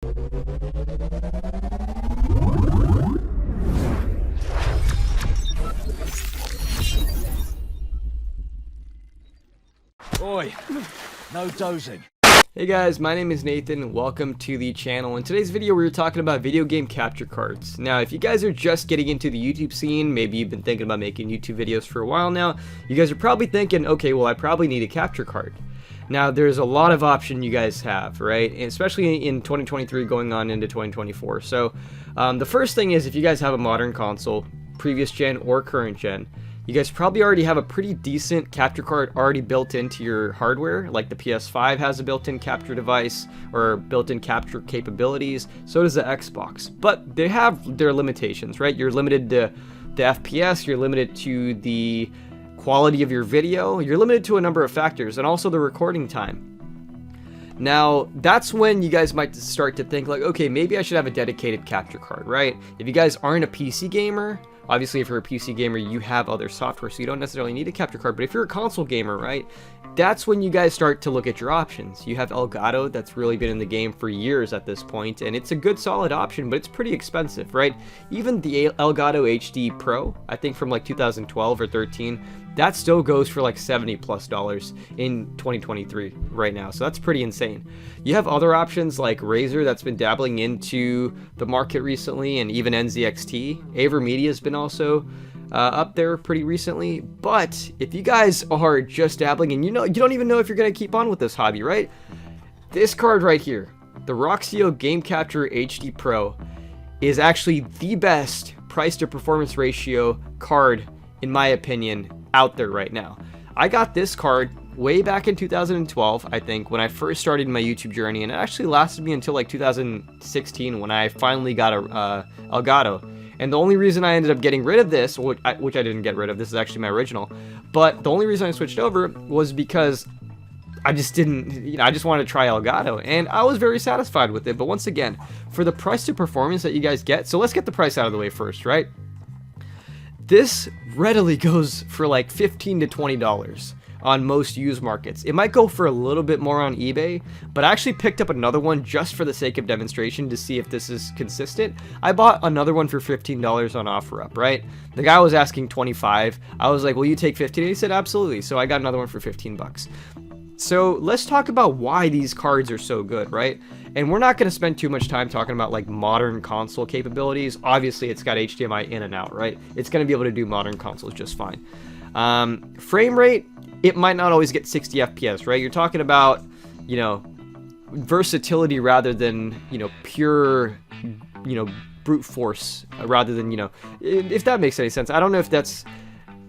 Oi, no dozing. Hey guys, my name is Nathan, welcome to the channel. In today's video we're talking about video game capture cards. Now if you guys are just getting into the YouTube scene, maybe you've been thinking about making YouTube videos for a while now, you guys are probably thinking, okay, well I probably need a capture card. Now there's a lot of option you guys have, right? And especially in 2023 going on into 2024. So the first thing is, if you guys have a modern console, previous gen or current gen, you guys probably already have a pretty decent capture card already built into your hardware. Like the PS5 has a built-in capture device or built-in capture capabilities. So does the Xbox. But they have their limitations, right? You're limited to the FPS, you're limited to the quality of your video, you're limited to a number of factors, and also the recording time. Now, that's when you guys might start to think like, okay, maybe I should have a dedicated capture card, right? If you guys aren't a PC gamer, obviously if you're a PC gamer, you have other software, so you don't necessarily need a capture card. But if you're a console gamer, right, that's when you guys start to look at your options. You have Elgato, that's really been in the game for years at this point, and it's a good solid option, but it's pretty expensive, right? Even the Elgato HD Pro, I think from like 2012 or 13, that still goes for like $70+ in 2023 right now, so that's pretty insane. You have other options like Razer that's been dabbling into the market recently, and even NZXT. AverMedia has been also up there pretty recently. But if you guys are just dabbling and you don't even know if you're going to keep on with this hobby, right? This card right here, the Roxio Game Capture HD Pro, is actually the best price to performance ratio card, in my opinion, out there right now. I got this card way back in 2012, I think, when I first started my YouTube journey, and it actually lasted me until like 2016 when I finally got a Elgato. And the only reason I ended up getting rid of this, which I didn't get rid of, this is actually my original, but the only reason I switched over was because I just didn't, I just wanted to try Elgato, and I was very satisfied with it. But once again, for the price to performance that you guys get, so let's get the price out of the way first, right? This readily goes for like $15 to $20 on most used markets. It might go for a little bit more on eBay, but I actually picked up another one just for the sake of demonstration to see if this is consistent. I bought another one for $15 on OfferUp, right? The guy was asking $25. I was like, will you take $15? And he said, absolutely. So I got another one for $15. So let's talk about why these cards are so good, right? And we're not going to spend too much time talking about like modern console capabilities. Obviously, it's got HDMI in and out, right? It's going to be able to do modern consoles just fine. Frame rate, it might not always get 60 FPS, right? You're talking about, versatility rather than, pure, brute force rather than, if that makes any sense. I don't know if that's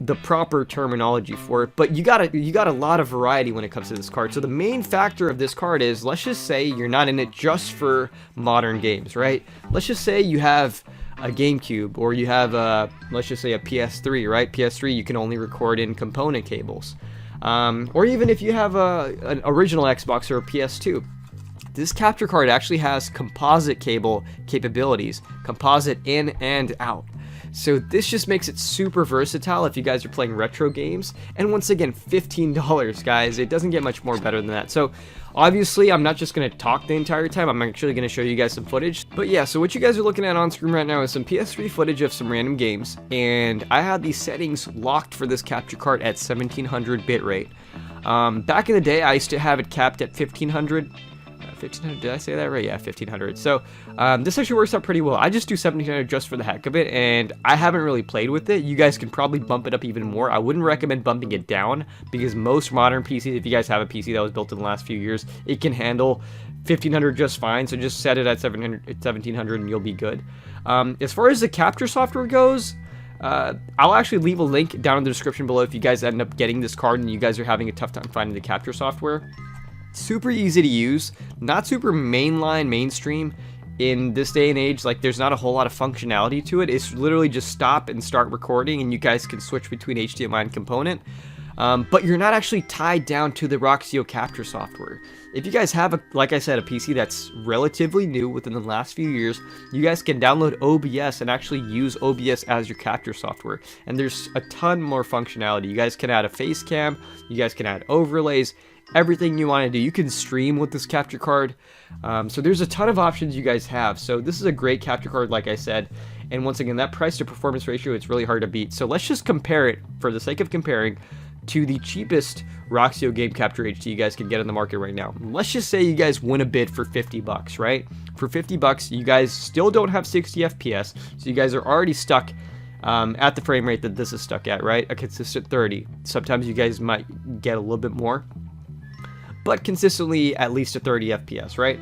the proper terminology for it, but you got a lot of variety when it comes to this card. So the main factor of this card is, let's just say you're not in it just for modern games, right? Let's just say you have a GameCube, or you have let's just say a PS3, right? PS3 you can only record in component cables, or even if you have an original Xbox or a PS2. This capture card actually has composite cable capabilities, composite in and out. So this just makes it super versatile if you guys are playing retro games. And once again, $15, guys. It doesn't get much more better than that. So obviously, I'm not just going to talk the entire time. I'm actually going to show you guys some footage. But yeah, so what you guys are looking at on screen right now is some PS3 footage of some random games. And I had these settings locked for this capture card at 1700 bitrate. Back in the day, I used to have it capped at 1500. 1500, did I say that right? Yeah, 1500. So this actually works out pretty well. I just do 1700 just for the heck of it, and I haven't really played with it. You guys can probably bump it up even more. I wouldn't recommend bumping it down, because most modern PCs, if you guys have a PC that was built in the last few years, it can handle 1500 just fine. So just set it at 1700 and you'll be good. As far as the capture software goes, I'll actually leave a link down in the description below if you guys end up getting this card and you guys are having a tough time finding the capture software. Super easy to use, not super mainstream in this day and age. Like, there's not a whole lot of functionality to it. It's literally just stop and start recording, and you guys can switch between HDMI and component. But you're not actually tied down to the Roxio capture software. If you guys have, like I said, a PC that's relatively new within the last few years, you guys can download OBS and actually use OBS as your capture software. And there's a ton more functionality. You guys can add a face cam, you guys can add overlays. everything you want to do. You can stream with this capture card. So there's a ton of options you guys have. So this is a great capture card, like I said. And once again, that price to performance ratio, it's really hard to beat. So let's just compare it, for the sake of comparing, to the cheapest Roxio Game Capture HD you guys can get in the market right now. Let's just say you guys win a bid for 50 bucks, right? For 50 bucks, you guys still don't have 60 FPS, so you guys are already stuck at the frame rate that this is stuck at, right? A consistent 30. Sometimes you guys might get a little bit more, but consistently at least a 30 FPS, right?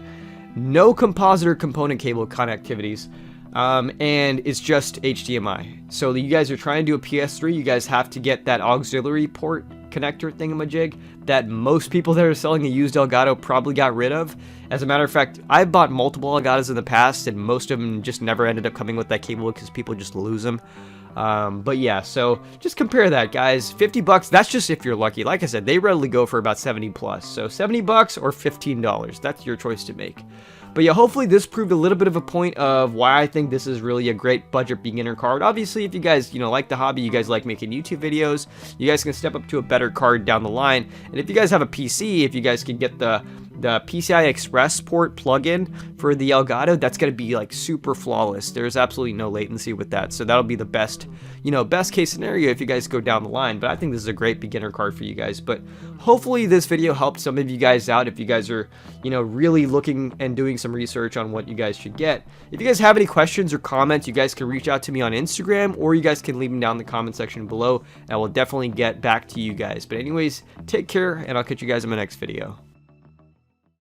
No composite or component cable connectivities. And it's just HDMI. So you guys are trying to do a PS3, you guys have to get that auxiliary port connector thingamajig that most people that are selling a used Elgato probably got rid of. As a matter of fact, I've bought multiple Elgatos in the past, and most of them just never ended up coming with that cable because people just lose them. But yeah, so just compare that, guys. 50 bucks, that's just if you're lucky. Like I said, they readily go for about 70 plus. So 70 bucks or $15, that's your choice to make. But yeah, hopefully this proved a little bit of a point of why I think this is really a great budget beginner card. Obviously, if you guys, like the hobby, you guys like making YouTube videos, you guys can step up to a better card down the line. And if you guys have a PC, if you guys can get the PCI Express port plugin for the Elgato, that's going to be like super flawless. There's absolutely no latency with that. So that'll be the best, best case scenario if you guys go down the line. But I think this is a great beginner card for you guys. But hopefully this video helped some of you guys out if you guys are, really looking and doing some research on what you guys should get. If you guys have any questions or comments, you guys can reach out to me on Instagram, or you guys can leave them down in the comment section below, and I will definitely get back to you guys. But anyways, take care, and I'll catch you guys in my next video.